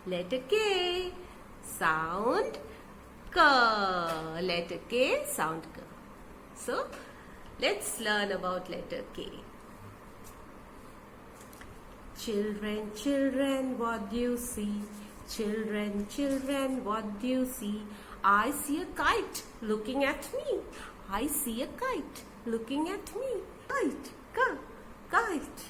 Letter K. Sound K. Letter K. Sound K. So, let's learn about letter K. Children, children, what do you see? Children, children, what do you see? I see a kite looking at me. I see a kite looking at me. Kite, kite.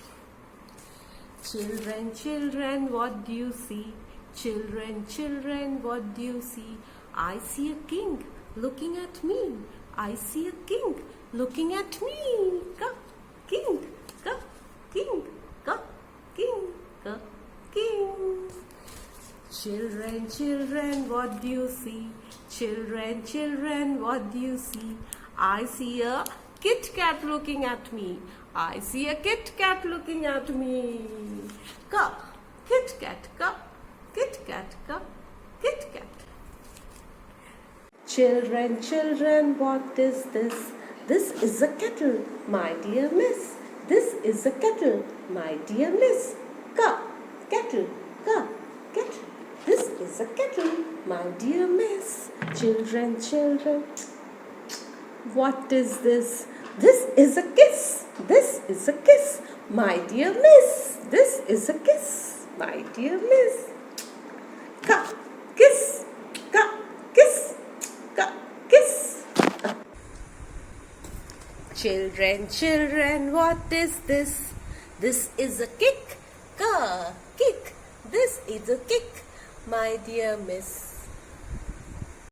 Children, children, what do you see? Children, children, what do you see? I see a king looking at me. I see a king looking at me. King, king, king, king. Children, children, what do you see? Children, children, what do you see? I see a Kit-Kat looking at me. I see a Kit-Kat looking at me. Kit-Kat, Kit-Kat, Kit-Kat. Children, children, what is this? This is a kettle, my dear miss. This is a kettle, my dear miss. Kettle, kettle. This is a kettle, my dear miss. Children, children, what is this? This is a kiss. This is a kiss, my dear miss. This is a kiss, my dear miss. Kiss, kiss, kiss. Children, children, what is this? This is a kick. Kick. This is a kick, my dear miss.